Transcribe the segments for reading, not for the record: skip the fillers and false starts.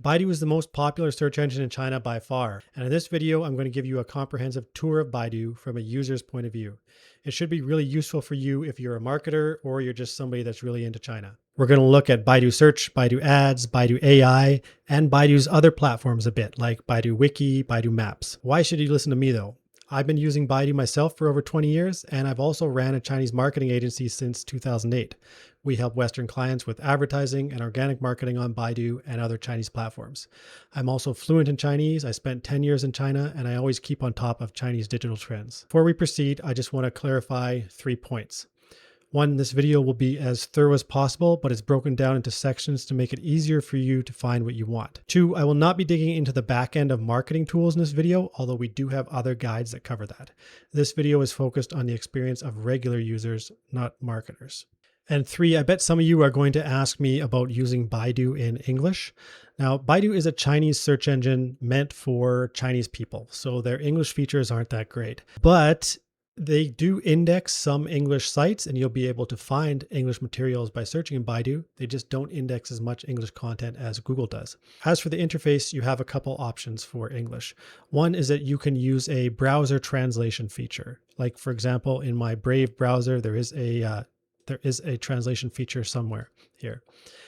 Baidu is the most popular search engine in China by far, and in this video I'm going to give you a comprehensive tour of Baidu from a user's point of view. It should be really useful for you if you're a marketer or you're just somebody that's really into China. We're going to look at Baidu Search, Baidu Ads, Baidu AI, and Baidu's other platforms a bit, like Baidu Wiki, Baidu Maps. Why should you listen to me though? I've been using Baidu myself for over 20 years, and I've also ran a Chinese marketing agency since 2008. We help Western clients with advertising and organic marketing on Baidu and other Chinese platforms. I'm also fluent in Chinese. I spent 10 years in China, and I always keep on top of Chinese digital trends. Before we proceed, I just want to clarify 3 points. 1, this video will be as thorough as possible, but it's broken down into sections to make it easier for you to find what you want. 2, I will not be digging into the back end of marketing tools in this video, although we do have other guides that cover that. This video is focused on the experience of regular users, not marketers. And 3, I bet some of you are going to ask me about using Baidu in English. Now, Baidu is a Chinese search engine meant for Chinese people, so their English features aren't that great. But they do index some English sites, and you'll be able to find English materials by searching in Baidu. They just don't index as much English content as Google does. As for the interface, you have a couple options for English. One is that you can use a browser translation feature. Like for example, in my Brave browser, there is a translation feature somewhere here.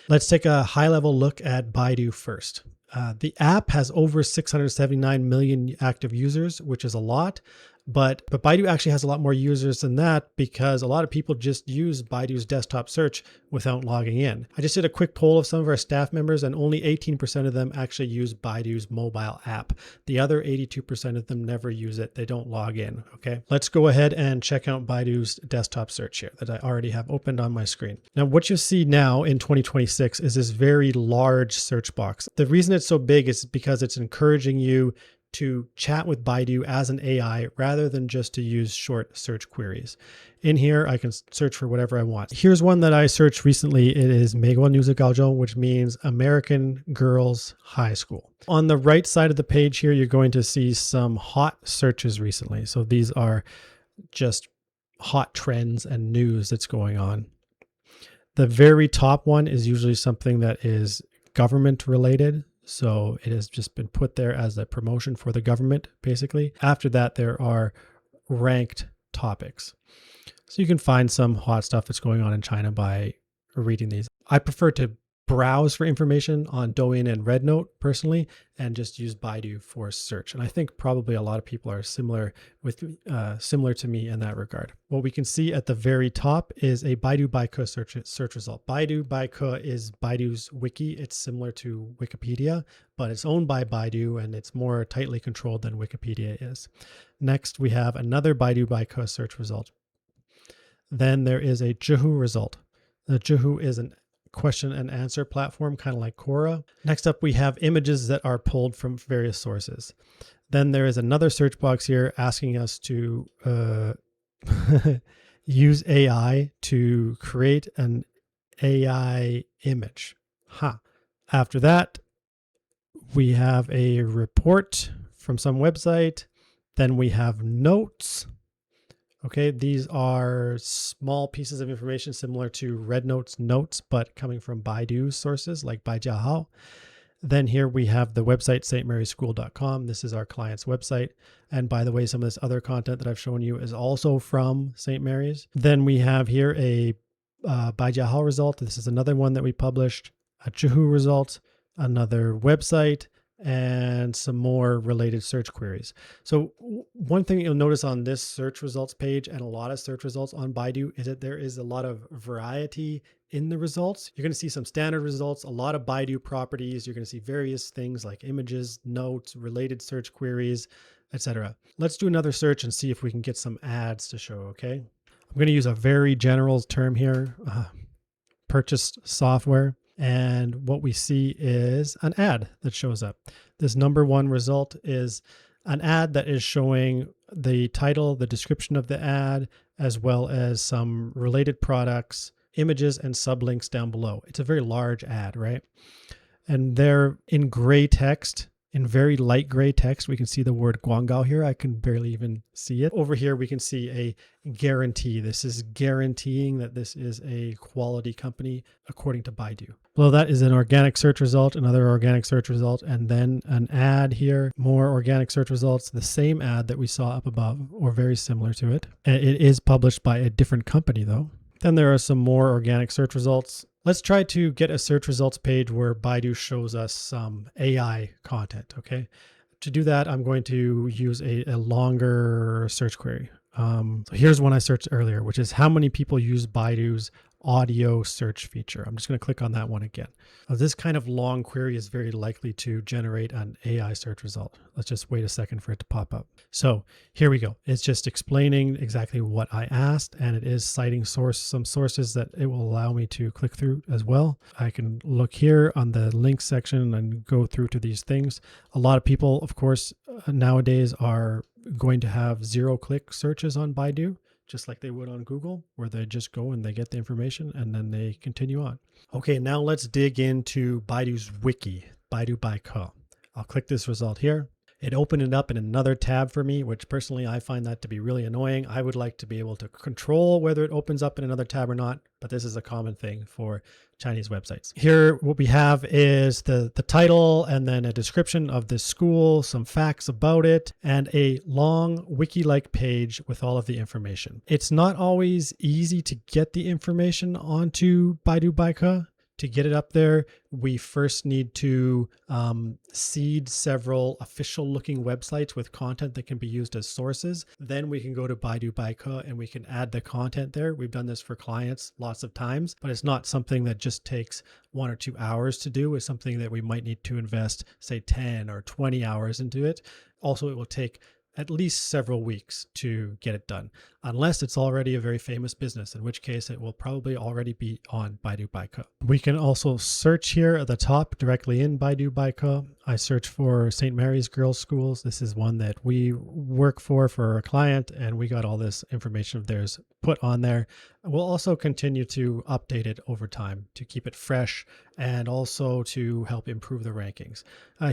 Let's take a high-level look at Baidu first. The app has over 679 million active users, which is a lot. But Baidu actually has a lot more users than that because a lot of people just use Baidu's desktop search without logging in. I just did a quick poll of some of our staff members, and only 18% of them actually use Baidu's mobile app. The other 82% of them never use it. They don't log in. Okay, let's go ahead and check out Baidu's desktop search here that I already have opened on my screen. Now, what you see now in 2026 is this very large search box. The reason it's so big is because it's encouraging you to chat with Baidu as an AI rather than just to use short search queries. In here, I can search for whatever I want. Here's one that I searched recently. It is 美国女子高中, which means American Girls High School. On the right side of the page here, you're going to see some hot searches recently. So these are just hot trends and news that's going on. The very top one is usually something that is government related. So it has just been put there as a promotion for the government, basically. After that, there are ranked topics. So you can find some hot stuff that's going on in China by reading these. I prefer to browse for information on Douyin and RedNote personally, and just use Baidu for search. And I think probably a lot of people are similar to me in that regard. What we can see at the very top is a Baidu Baike search result. Baidu Baike is Baidu's wiki. It's similar to Wikipedia, but it's owned by Baidu and it's more tightly controlled than Wikipedia is. Next, we have another Baidu Baike search result. Then there is a Zhihu result. The Zhihu is an question and answer platform, kind of like Quora. Next up, we have images that are pulled from various sources. Then there is another search box here asking us to use AI to create an AI image. After that, we have a report from some website. Then we have notes. Okay, these are small pieces of information similar to RedNote's notes, but coming from Baidu sources like Bajiahao. Then here we have the website stmaryschool.com. This is our client's website. And by the way, some of this other content that I've shown you is also from St. Mary's. Then we have here a Bajiahao result. This is another one that we published, a Zhihu result, another website, and some more related search queries. So one thing you'll notice on this search results page and a lot of search results on Baidu is that there is a lot of variety in the results. You're going to see some standard results, a lot of Baidu properties. You're going to see various things like images, notes, related search queries, etc. Let's do another search and see if we can get some ads to show, okay? I'm going to use a very general term here, purchased software. And what we see is an ad that shows up. This number one result is an ad that is showing the title, the description of the ad, as well as some related products, images, and sublinks down below. It's a very large ad, right? And they're in gray text. In very light gray text, we can see the word Guanggao here. I can barely even see it. Over here, we can see a guarantee. This is guaranteeing that this is a quality company according to Baidu. Below that is an organic search result, another organic search result, and then an ad here, more organic search results, the same ad that we saw up above or very similar to it. It is published by a different company though. Then there are some more organic search results. Let's try to get a search results page where Baidu shows us some AI content, okay? To do that, I'm going to use a longer search query. So here's one I searched earlier, which is how many people use Baidu's audio search feature. I'm just going to click on that one again. This kind of long query is very likely to generate an AI search result. Let's just wait a second for it to pop up. So here we go. It's just explaining exactly what I asked, and it is citing some sources that it will allow me to click through as well. I can look here on the links section and go through to these things. A lot of people, of course, nowadays are going to have zero-click searches on Baidu, just like they would on Google, where they just go and they get the information and then they continue on. Okay, now let's dig into Baidu's wiki, Baidu Baike. I'll click this result here. It opened it up in another tab for me, which personally I find that to be really annoying. I would like to be able to control whether it opens up in another tab or not, but this is a common thing for Chinese websites. Here, what we have is the title and then a description of this school, some facts about it, and a long wiki-like page with all of the information. It's not always easy to get the information onto Baidu Baike. To get it up there, we first need to seed several official looking websites with content that can be used as sources. Then we can go to Baidu Baike and we can add the content there. We've done this for clients lots of times, but it's not something that just takes 1 or 2 hours to do. It's something that we might need to invest, say, 10 or 20 hours into it. Also, it will take at least several weeks to get it done, unless it's already a very famous business, in which case it will probably already be on Baidu Baike. We can also search here at the top directly in Baidu Baike. I search for St. Mary's Girls' Schools. This is one that we work for a client, and we got all this information of theirs put on there. We'll also continue to update it over time to keep it fresh and also to help improve the rankings.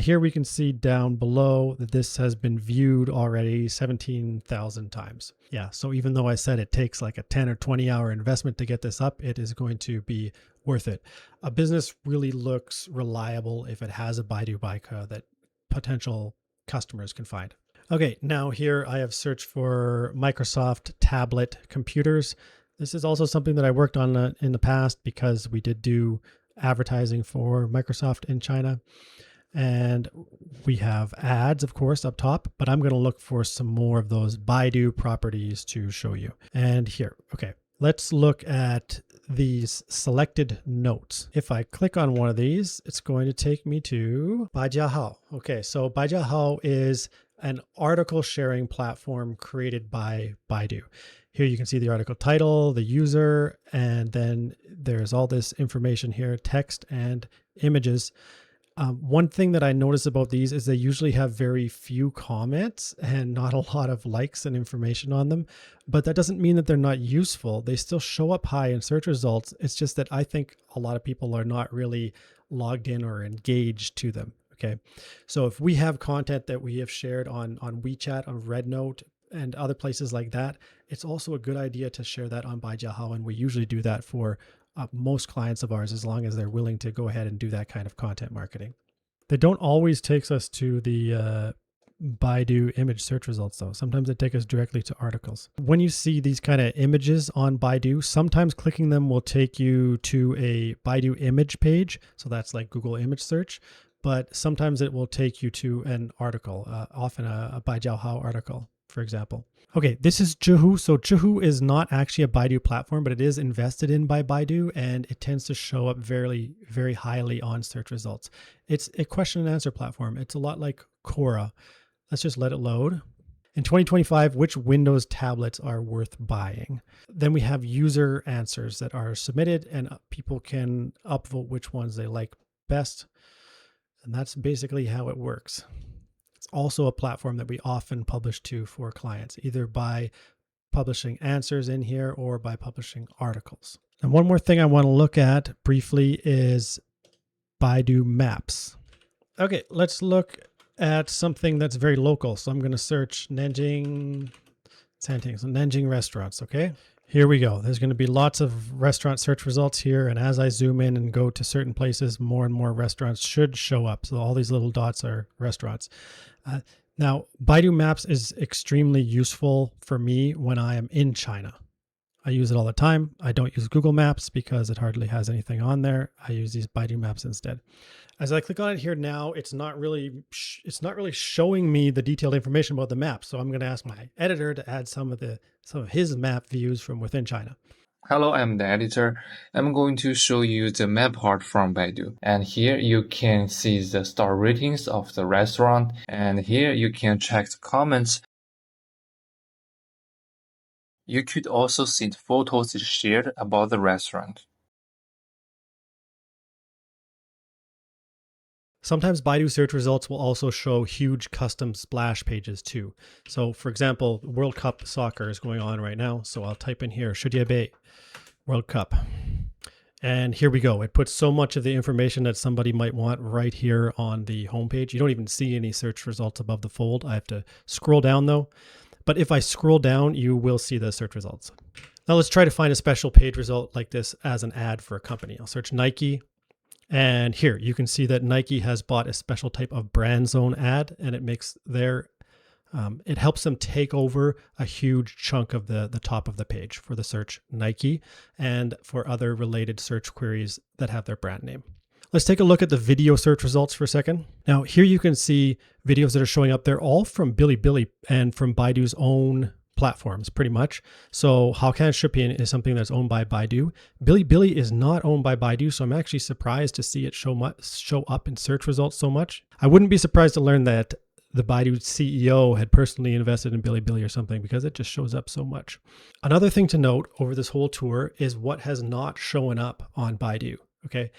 Here we can see down below that this has been viewed already 17,000 times. Yeah, so even though I said it takes like a 10 or 20 hour investment to get this up, it is going to be worth it. A business really looks reliable if it has a Baidu Baike that potential customers can find. Okay, now here I have searched for Microsoft tablet computers. This is also something that I worked on in the past because we did do advertising for Microsoft in China. And we have ads, of course, up top, but I'm going to look for some more of those Baidu properties to show you. And here, okay, let's look at these selected notes. If I click on one of these, it's going to take me to Bajiahao. Okay, so Bajiahao is an article sharing platform created by Baidu. Here you can see the article title, the user, and then there's all this information here, text and images. One thing that I notice about these is they usually have very few comments and not a lot of likes and information on them, but that doesn't mean that they're not useful. They still show up high in search results. It's just that I think a lot of people are not really logged in or engaged to them. Okay, so if we have content that we have shared on WeChat, on RedNote, and other places like that, it's also a good idea to share that on Bajiahao, and we usually do that for most clients of ours, as long as they're willing to go ahead and do that kind of content marketing. They don't always take us to the Baidu image search results though. Sometimes they take us directly to articles. When you see these kind of images on Baidu, sometimes clicking them will take you to a Baidu image page. So that's like Google image search, but sometimes it will take you to an article, often a Baijiahao article, for example. Okay, this is Zhihu. So Zhihu is not actually a Baidu platform, but it is invested in by Baidu, and it tends to show up very, very highly on search results. It's a question and answer platform. It's a lot like Quora. Let's just let it load. In 2025, which Windows tablets are worth buying? Then we have user answers that are submitted, and people can upvote which ones they like best. And that's basically how it works. It's also a platform that we often publish to for clients, either by publishing answers in here or by publishing articles. And one more thing I want to look at briefly is Baidu Maps. Okay, let's look at something that's very local. So I'm going to search Nanjing, so Nanjing restaurants, okay? Here we go. There's going to be lots of restaurant search results here. And as I zoom in and go to certain places, more and more restaurants should show up. So all these little dots are restaurants. Now, Baidu Maps is extremely useful for me when I am in China. I use it all the time. I don't use Google Maps because it hardly has anything on there. I use these Baidu Maps instead. As I click on it here now, it's not really showing me the detailed information about the map. So I'm going to ask my editor to add some of his map views from within China. Hello, I'm the editor. I'm going to show you the map part from Baidu. And here you can see the star ratings of the restaurant. And here you can check the comments. You could also see the photos shared about the restaurant. Sometimes Baidu search results will also show huge custom splash pages too. So for example, World Cup soccer is going on right now. So I'll type in here, Tieba World Cup. And here we go. It puts so much of the information that somebody might want right here on the homepage. You don't even see any search results above the fold. I have to scroll down though. But if I scroll down, you will see the search results. Now let's try to find a special page result like this as an ad for a company. I'll search Nike. And here you can see that Nike has bought a special type of brand zone ad, and it makes it helps them take over a huge chunk of the top of the page for the search Nike and for other related search queries that have their brand name. Let's take a look at the video search results for a second. Now here you can see videos that are showing up. They're all from Bilibili and from Baidu's own platforms pretty much. So Haokan Shipin is something that's owned by Baidu. Bilibili is not owned by Baidu, so I'm actually surprised to see it show up in search results so much. I wouldn't be surprised to learn that the Baidu CEO had personally invested in Bilibili or something because it just shows up so much. Another thing to note over this whole tour is what has not shown up on Baidu. Okay,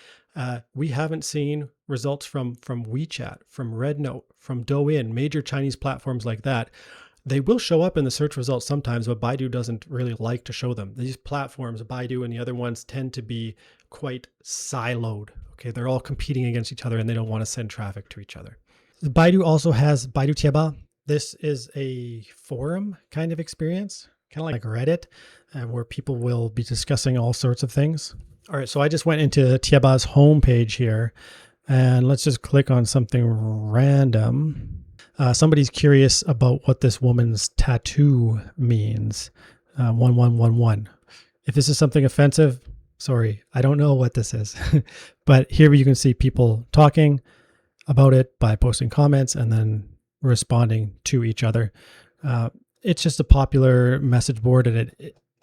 we haven't seen results from WeChat, from RedNote, from Douyin, major Chinese platforms like that. They will show up in the search results sometimes, but Baidu doesn't really like to show them. These platforms, Baidu and the other ones, tend to be quite siloed. Okay, they're all competing against each other and they don't want to send traffic to each other. Baidu also has Baidu Tieba. This is a forum kind of experience, kind of like Reddit, where people will be discussing all sorts of things. All right, so I just went into Tieba's homepage here, and let's just click on something random. Somebody's curious about what this woman's tattoo means, 1111. If this is something offensive, sorry, I don't know what this is. But here you can see people talking about it by posting comments and then responding to each other. It's just a popular message board, and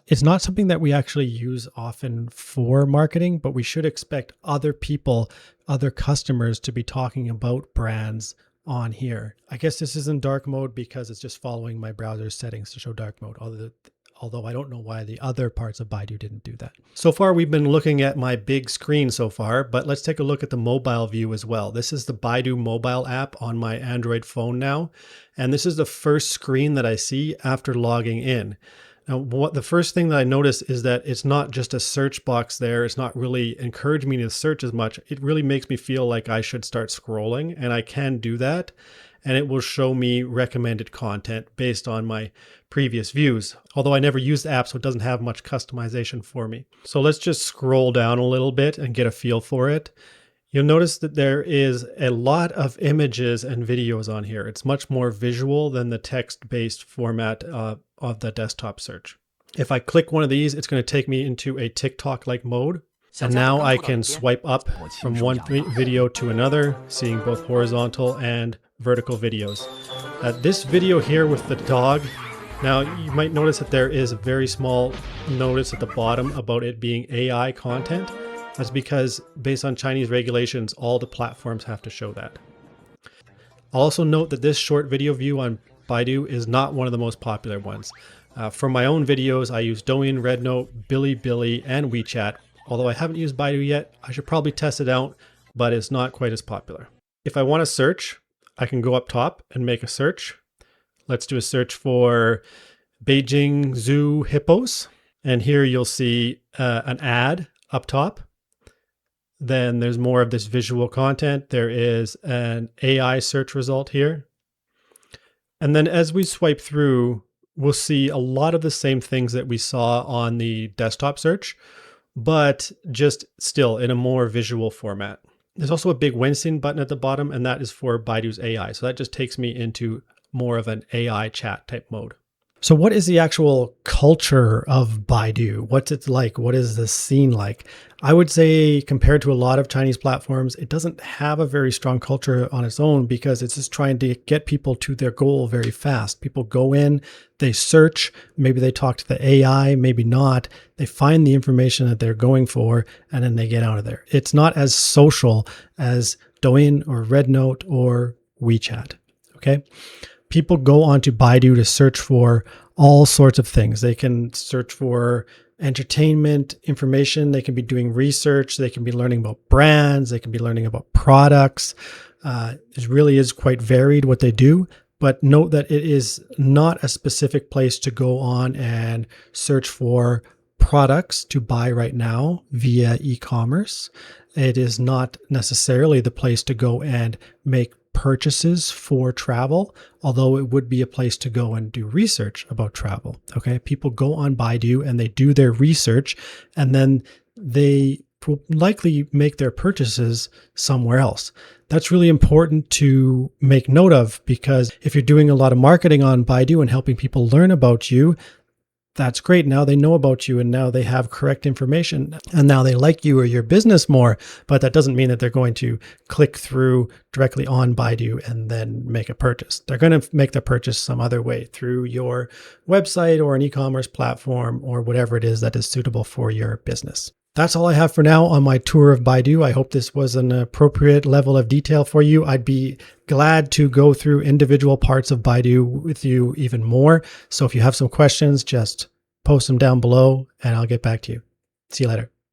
it's not something that we actually use often for marketing, but we should expect other people, other customers to be talking about brands on here. I guess this is in dark mode because it's just following my browser's settings to show dark mode, although I don't know why the other parts of Baidu didn't do that. So far, we've been looking at my big screen so far, but let's take a look at the mobile view as well. This is the Baidu mobile app on my Android phone now, and this is the first screen that I see after logging in. Now, the first thing that I notice is that it's not just a search box there. It's not really encouraging me to search as much. It really makes me feel like I should start scrolling, and I can do that. And it will show me recommended content based on my previous views. Although I never use the app, so it doesn't have much customization for me. So let's just scroll down a little bit and get a feel for it. You'll notice that there is a lot of images and videos on here. It's much more visual than the text-based format of the desktop search. If I click one of these, it's going to take me into a TikTok-like mode. And now I can swipe up from one video to another, seeing both horizontal and vertical videos. This video here with the dog, now you might notice that there is a very small notice at the bottom about it being AI content. That's because based on Chinese regulations, all the platforms have to show that. I'll also note that this short video view on Baidu is not one of the most popular ones. For my own videos, I use Douyin, RedNote, Bilibili, and WeChat. Although I haven't used Baidu yet, I should probably test it out, but it's not quite as popular. If I want to search, I can go up top and make a search. Let's do a search for Beijing Zoo hippos. And here you'll see an ad up top. Then there's more of this visual content. There is an AI search result here. And then as we swipe through, we'll see a lot of the same things that we saw on the desktop search, but just still in a more visual format. There's also a big Wensing button at the bottom, and that is for Baidu's AI. So that just takes me into more of an AI chat type mode. So what is the actual culture of Baidu? What's it like? What is the scene like? I would say compared to a lot of Chinese platforms, it doesn't have a very strong culture on its own because it's just trying to get people to their goal very fast. People go in, they search, maybe they talk to the AI, maybe not. They find the information that they're going for, and then they get out of there. It's not as social as Douyin or RedNote or WeChat, okay? People go onto Baidu to search for all sorts of things. They can search for entertainment information. They can be doing research. They can be learning about brands. They can be learning about products. It really is quite varied what they do. But note that it is not a specific place to go on and search for products to buy right now via e-commerce. It is not necessarily the place to go and make purchases for travel, although it would be a place to go and do research about travel. Okay. People go on Baidu and they do their research, and then they will likely make their purchases somewhere else. That's really important to make note of, because if you're doing a lot of marketing on Baidu and helping people learn about you, that's great. Now they know about you and now they have correct information and now they like you or your business more, but that doesn't mean that they're going to click through directly on Baidu and then make a purchase. They're going to make the purchase some other way through your website or an e-commerce platform or whatever it is that is suitable for your business. That's all I have for now on my tour of Baidu. I hope this was an appropriate level of detail for you. I'd be glad to go through individual parts of Baidu with you even more. So if you have some questions, just post them down below and I'll get back to you. See you later.